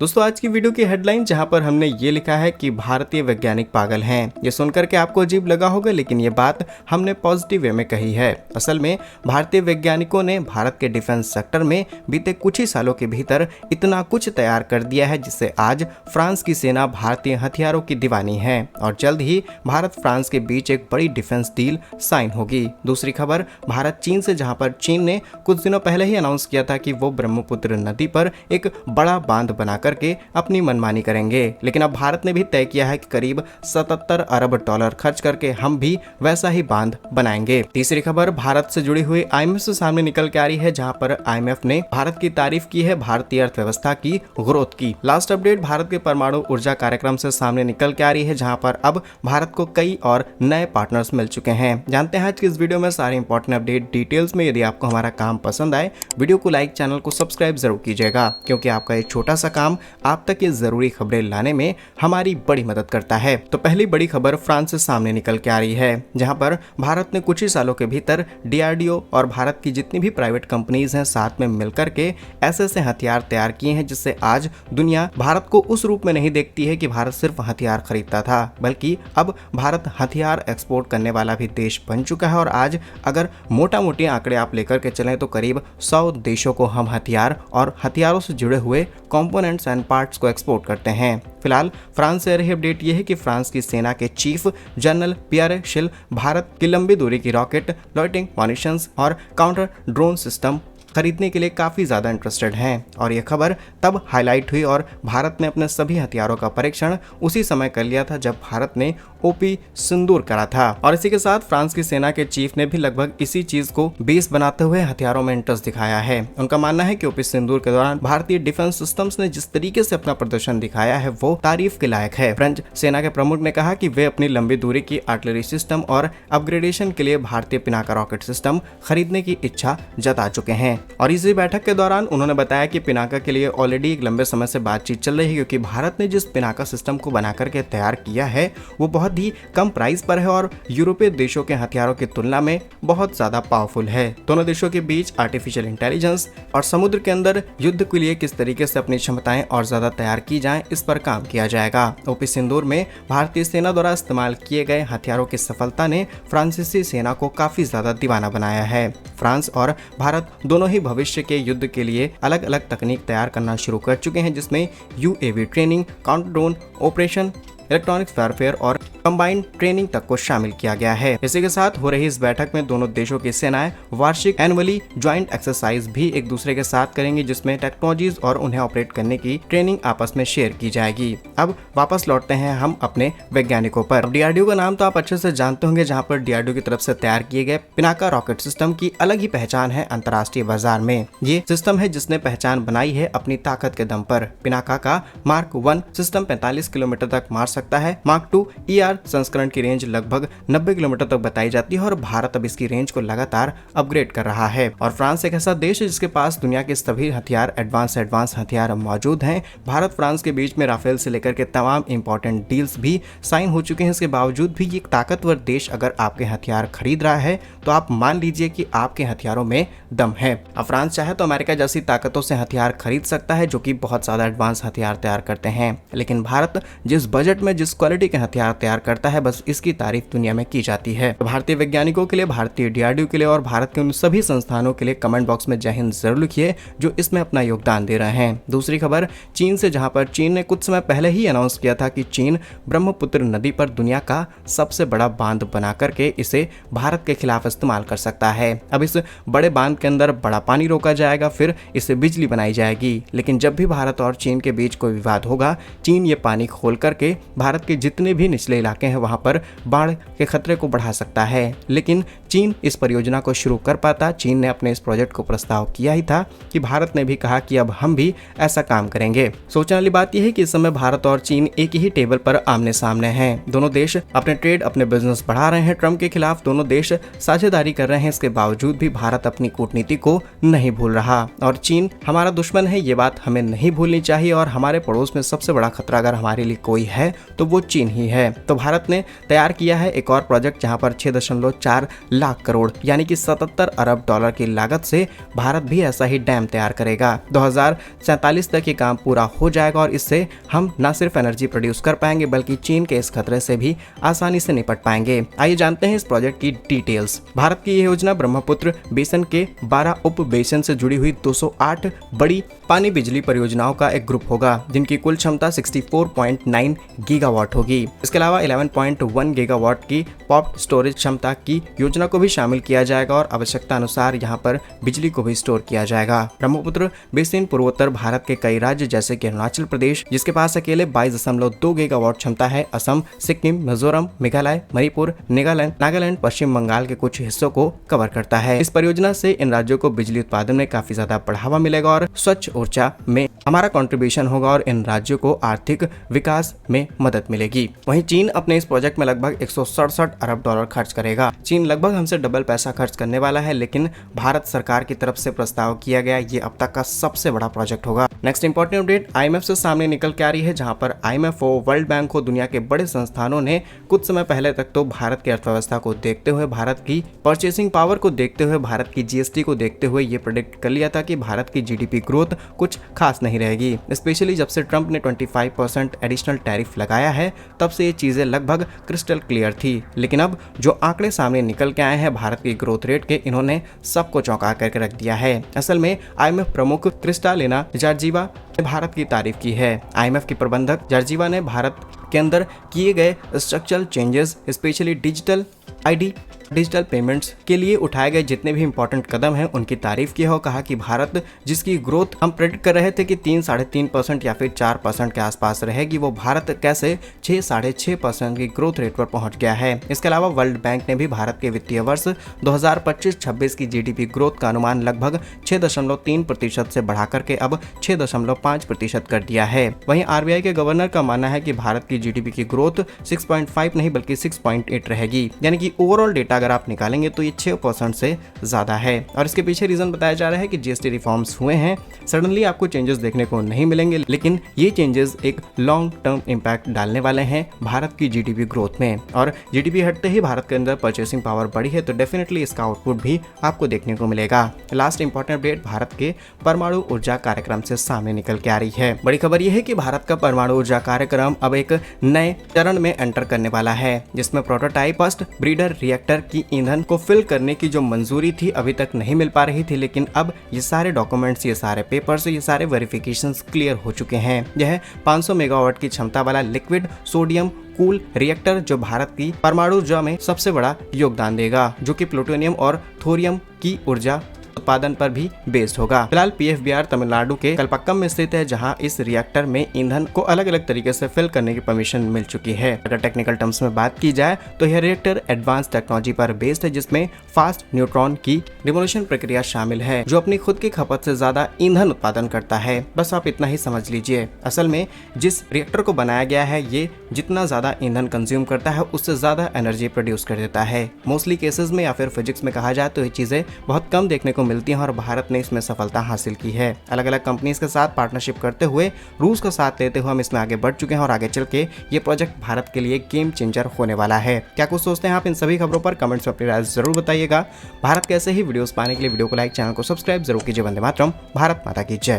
दोस्तों आज की वीडियो की हेडलाइन जहां पर हमने ये लिखा है कि भारतीय वैज्ञानिक पागल हैं। ये सुनकर के आपको अजीब लगा होगा, लेकिन ये बात हमने पॉजिटिव वे में कही है। असल में भारतीय वैज्ञानिकों ने भारत के डिफेंस सेक्टर में बीते कुछ ही सालों के भीतर इतना कुछ तैयार कर दिया है जिससे आज फ्रांस की सेना भारतीय हथियारों की दीवानी है और जल्द ही भारत फ्रांस के बीच एक बड़ी डिफेंस डील साइन होगी। दूसरी खबर भारत चीन से, जहां पर चीन ने कुछ दिनों पहले ही अनाउंस किया था कि वो ब्रह्मपुत्र नदी पर एक बड़ा बांध बना करके अपनी मनमानी करेंगे, लेकिन अब भारत ने भी तय किया है कि करीब 77 अरब डॉलर खर्च करके हम भी वैसा ही बांध बनाएंगे। तीसरी खबर भारत से जुड़ी हुई आईएमएफ से सामने निकल के आ रही है, जहां पर आईएमएफ ने भारत की तारीफ की है भारतीय अर्थव्यवस्था की ग्रोथ की। लास्ट अपडेट भारत के परमाणु ऊर्जा कार्यक्रम से सामने निकल के आ रही है, जहां पर अब भारत को कई और नए पार्टनर्स मिल चुके हैं। जानते हैं आज की इस वीडियो में सारे इंपॉर्टेंट अपडेट डिटेल्स में। यदि आपको हमारा काम पसंद आए, वीडियो को लाइक, चैनल को सब्सक्राइब जरूर कीजिएगा, क्योंकि आपका एक छोटा सा काम आप तक ये जरूरी खबरें लाने में हमारी बड़ी मदद करता है। तो पहली बड़ी खबर फ्रांस से सामने निकल के आ रही है, जहां पर भारत ने कुछ ही सालों के भीतर डीआरडीओ और भारत की जितनी भी प्राइवेट कंपनीज हैं साथ में मिलकर के ऐसे हथियार तैयार किए हैं जिससे आज दुनिया भारत को उस रूप में नहीं देखती है कि भारत सिर्फ हथियार खरीदता था, बल्कि अब भारत हथियार एक्सपोर्ट करने वाला भी देश बन चुका है। और आज अगर मोटा मोटी आंकड़े आप लेकर के चलें तो करीब 100 देशों को हम हथियार और हथियारों से जुड़े हुए कंपोनेंट्स एंड पार्ट्स को एक्सपोर्ट करते हैं। फिलहाल फ्रांस से रही अपडेट यह है कि फ्रांस की सेना के चीफ जनरल पियर शिल भारत की लंबी दूरी की रॉकेट, लॉइटिंग म्यूनिशंस और काउंटर ड्रोन सिस्टम खरीदने के लिए काफी ज्यादा इंटरेस्टेड हैं। और यह खबर तब हाईलाइट हुई और भारत ने अपने सभी हथियारों का परीक्षण उसी समय कर लिया था जब भारत ने ओपी सिंदूर करा था। और इसी के साथ फ्रांस की सेना के चीफ ने भी लगभग इसी चीज को बेस बनाते हुए हथियारों में इंटरेस्ट दिखाया है। उनका मानना है कि ओपी सिंदूर के दौरान भारतीय डिफेंस सिस्टम्स ने जिस तरीके से अपना प्रदर्शन दिखाया है वो तारीफ के लायक है। फ्रेंच सेना के प्रमुख ने कहा कि वे अपनी लंबी दूरी की आर्टिलरी सिस्टम और अपग्रेडेशन के लिए भारतीय पिनाका रॉकेट सिस्टम खरीदने की इच्छा जता चुके हैं। और इसी बैठक के दौरान उन्होंने बताया कि पिनाका के लिए ऑलरेडी एक लंबे समय से बातचीत चल रही है, क्योंकि भारत ने जिस पिनाका सिस्टम को बना करके तैयार किया है वो बहुत ही कम प्राइस पर है और यूरोपीय देशों के हथियारों की तुलना में बहुत ज्यादा पावरफुल है। दोनों देशों के बीच आर्टिफिशियल इंटेलिजेंस और समुद्र के अंदर युद्ध के लिए किस तरीके से अपनी क्षमताएं और ज्यादा तैयार की जाएं, इस पर काम किया जाएगा। ओपी सिंदूर में भारतीय सेना द्वारा इस्तेमाल किए गए हथियारों की सफलता ने फ्रांसीसी सेना को काफी ज्यादा दीवाना बनाया है। फ्रांस और भारत दोनों ही भविष्य के युद्ध के लिए अलग अलग तकनीक तैयार करना शुरू कर चुके हैं, जिसमें UAV training, counter drone operation, electronics warfare और कंबाइंड ट्रेनिंग तक को शामिल किया गया है। इसी के साथ हो रही इस बैठक में दोनों देशों की सेनाएं वार्षिक एनुअली ज्वाइंट एक्सरसाइज भी एक दूसरे के साथ करेंगी, जिसमें टेक्नोलॉजीज और उन्हें ऑपरेट करने की ट्रेनिंग आपस में शेयर की जाएगी। अब वापस लौटते हैं हम अपने वैज्ञानिकों पर। डीआरडीओ का नाम तो आप अच्छे से जानते होंगे, जहां पर डीआरडीओ की तरफ से तैयार किए गए पिनाका रॉकेट सिस्टम की अलग ही पहचान है अंतर्राष्ट्रीय बाजार में। ये सिस्टम है जिसने पहचान बनाई है अपनी ताकत के दम पर। पिनाका का मार्क 1 सिस्टम 45 किलोमीटर तक मार सकता है। मार्क 2 ER संस्करण की रेंज लगभग 90 किलोमीटर तक बताई जाती है और भारत अब इसकी रेंज को लगातार अपग्रेड कर रहा है। और फ्रांस एक ऐसा देश है जिसके पास दुनिया के सभी हथियार एडवांस हथियार मौजूद हैं। भारत फ्रांस के बीच में राफेल से लेकर के तमाम इंपॉर्टेंट डील्स भी साइन हो चुके हैं। इसके बावजूद भी एक ताकतवर देश अगर आपके हथियार खरीद रहा है तो आप मान लीजिए कि आपके हथियारों में दम है। अब फ्रांस चाहे तो अमेरिका जैसी ताकतों से हथियार खरीद सकता है जो कि बहुत ज्यादा एडवांस हथियार तैयार करते हैं, लेकिन भारत जिस बजट में जिस क्वालिटी के हथियार तैयार करता है बस इसकी तारीफ दुनिया में की जाती है। भारतीय वैज्ञानिकों के लिए, भारतीय डीआरडीओ के लिए और भारत के उन सभी संस्थानों के लिए कमेंट बॉक्स में जय हिंद जरूर लिखिए जो इसमें अपना योगदान दे रहे हैं। दूसरी खबर चीन से, जहां पर चीन ने कुछ समय पहले ही अनाउंस किया था कि चीन ब्रह्मपुत्र नदी पर दुनिया का सबसे बड़ा बांध बना करके इसे भारत के खिलाफ इस्तेमाल कर सकता है। अब इस बड़े बांध के अंदर बड़ा पानी रोका जाएगा, फिर इससे बिजली बनाई जाएगी। लेकिन जब भी भारत और चीन के बीच कोई विवाद होगा, चीन ये पानी खोल करके भारत के जितने भी निचले इलाके हैं वहां पर बाढ़ के खतरे को बढ़ा सकता है। लेकिन चीन इस परियोजना को शुरू कर पाता। चीन ने अपने इस प्रोजेक्ट को प्रस्ताव किया ही था कि भारत ने भी कहा कि अब हम भी ऐसा काम करेंगे। सोचने वाली बात यह है कि इस समय भारत और चीन एक ही टेबल पर आमने सामने हैं। दोनों देश अपने ट्रेड, अपने बिजनेस बढ़ा रहे हैं। ट्रम्प के खिलाफ दोनों देश साझेदारी कर रहे हैं। इसके बावजूद भी भारत अपनी कूटनीति को नहीं भूल रहा और चीन हमारा दुश्मन है, ये बात हमें नहीं भूलनी चाहिए। और हमारे पड़ोस में सबसे बड़ा खतरा अगर हमारे लिए कोई है तो वो चीन ही है। तो भारत ने तैयार किया है एक और प्रोजेक्ट, जहां पर 6.4 लाख करोड़ यानी कि 77 अरब डॉलर की लागत से भारत भी ऐसा ही डैम तैयार करेगा। 2047 तक ये काम पूरा हो जाएगा और इससे हम न सिर्फ एनर्जी प्रोड्यूस कर पाएंगे बल्कि चीन के इस खतरे से भी आसानी से निपट पाएंगे। आइए जानते हैं इस प्रोजेक्ट की डिटेल्स। भारत की यह योजना ब्रह्मपुत्र बेसिन के 12 उप बेसिन से जुड़ी हुई 208 बड़ी पानी बिजली परियोजनाओं का एक ग्रुप होगा जिनकी कुल क्षमता 64.9 गीगावाट होगी। इसके अलावा 11.1 गीगावाट की पॉप्ड स्टोरेज क्षमता की योजना को भी शामिल किया जाएगा और आवश्यकता अनुसार यहां पर बिजली को भी स्टोर किया जाएगा। ब्रह्मपुत्र बेसिन पूर्वोत्तर भारत के कई राज्य जैसे कि अरुणाचल प्रदेश जिसके पास अकेले 22.2 गीगावाट क्षमता है, असम, सिक्किम, मिजोरम, मेघालय, मणिपुर, नागालैंड, पश्चिम बंगाल के कुछ हिस्सों को कवर करता है। इस परियोजना से इन राज्यों को बिजली उत्पादन में काफी ज्यादा बढ़ावा मिलेगा और स्वच्छ ऊर्जा में हमारा कंट्रीब्यूशन होगा और इन राज्यों को आर्थिक विकास में मदद मिलेगी। वहीं चीन अपने इस प्रोजेक्ट में लगभग 167 अरब डॉलर खर्च करेगा। चीन लगभग हमसे डबल पैसा खर्च करने वाला है, लेकिन भारत सरकार की तरफ से प्रस्ताव किया गया ये अब तक का सबसे बड़ा प्रोजेक्ट होगा। नेक्स्ट इंपॉर्टेंट अपडेट IMF से सामने निकल के आ रही है, जहां पर IMF हो, वर्ल्ड बैंक हो, दुनिया के बड़े संस्थानों ने कुछ समय पहले तक तो भारत की अर्थव्यवस्था को देखते हुए, भारत की परचेसिंग पावर को देखते हुए, भारत की GST को देखते हुए ये प्रेडिक्ट कर लिया था कि भारत की GDP ग्रोथ कुछ खास नहीं रहेगी। स्पेशली जब से ट्रंप ने 25% एडिशनल टैरिफ लगाया है तब से ये चीजें लगभग क्रिस्टल क्लियर थी। लेकिन अब जो आंकड़े सामने निकल के आए हैं भारत की ग्रोथ रेट के, इन्होंने सबको चौंका करके रख दिया है। असल में IMF प्रमुख क्रिस्टालिना जॉर्जिवा ने भारत की तारीफ की है। IMF की प्रबंधक जॉर्जिवा ने भारत के अंदर किए गए structural changes, specially digital payments के लिए उठाए गए जितने भी इंपॉर्टेंट कदम हैं उनकी तारीफ की है और कहा कि भारत जिसकी ग्रोथ हम प्रेडिक्ट कर रहे थे कि 3-3.5% या फिर 4% के आसपास रहेगी, वो भारत कैसे 6-6.5% की ग्रोथ रेट पर पहुंच गया है। इसके अलावा वर्ल्ड बैंक ने भी भारत के वित्तीय वर्ष 2025-26 की GDP ग्रोथ का अनुमान लगभग 6.3% से बढ़ा करके अब 6.5% कर दिया है। वहीं RBI के गवर्नर का मानना है कि भारत की GDP की ग्रोथ 6.5 नहीं बल्कि 6.8 रहेगी, यानी कि ओवरऑल डेटा अगर आप निकालेंगे तो ये 6% से ज्यादा है। और इसके पीछे रीजन बताया जा रहा है कि GST रिफॉर्म्स हुए हैं, सडनली आपको चेंजेस देखने को नहीं मिलेंगे, लेकिन ये चेंजेस एक लॉन्ग टर्म इंपैक्ट डालने वाले हैं भारत की GDP ग्रोथ में। और GDP हटते ही भारत के अंदर परचेसिंग पावर बढ़ी है तो डेफिनेटली इसका आउटपुट भी आपको देखने को मिलेगा। लास्ट इंपॉर्टेंट अपडेट भारत के परमाणु ऊर्जा कार्यक्रम से सामने निकल के आ रही है। बड़ी खबर यह है कि भारत का परमाणु ऊर्जा कार्यक्रम अब एक नए चरण में एंटर करने वाला है, जिसमें प्रोटोटाइप फर्स्ट ब्रीडर रिएक्टर की ईंधन को फिल करने की जो मंजूरी थी अभी तक नहीं मिल पा रही थी, लेकिन अब ये सारे डॉक्यूमेंट्स, ये सारे पेपर्स, ये सारे वेरिफिकेशंस क्लियर हो चुके हैं। यह 500 मेगावाट की क्षमता वाला लिक्विड सोडियम कूल रिएक्टर जो भारत की परमाणु ऊर्जा में सबसे बड़ा योगदान देगा, जो कि प्लूटोनियम और थोरियम की ऊर्जा उत्पादन पर भी बेस्ड होगा। फिलहाल PFBR तमिलनाडु के कलपक्कम में स्थित है, जहां इस रिएक्टर में ईंधन को अलग अलग तरीके से फिल करने की परमिशन मिल चुकी है। अगर टेक्निकल टर्म्स में बात की जाए तो यह रिएक्टर एडवांस टेक्नोलॉजी पर बेस्ड है, जिसमें फास्ट न्यूट्रॉन की डिमोलिशन प्रक्रिया शामिल है, जो अपनी खुद की खपत से ज्यादा ईंधन उत्पादन करता है। बस आप इतना ही समझ लीजिए। असल में जिस रिएक्टर को बनाया गया है ये जितना ज्यादा ईंधन कंज्यूम करता है उससे ज्यादा एनर्जी प्रोड्यूस कर देता है। मोस्टली केसेस में या फिर फिजिक्स में कहा जाए तो ये चीजें बहुत कम देखने को मिलती हैं और भारत ने इसमें सफलता हासिल की है। अलग अलग कंपनीज के साथ पार्टनरशिप करते हुए, रूस का साथ लेते हुए हम इसमें आगे बढ़ चुके हैं और आगे चल के ये प्रोजेक्ट भारत के लिए गेम चेंजर होने वाला है। क्या कुछ सोचते हैं आप इन सभी खबरों पर? कमेंट्स में अपनी राय जरूर बताइएगा। भारत के ऐसे ही वीडियोस पाने के लिए वीडियो को लाइक, चैनल को सब्सक्राइब जरूर कीजिए। वंदे मातरम, भारत माता की जय।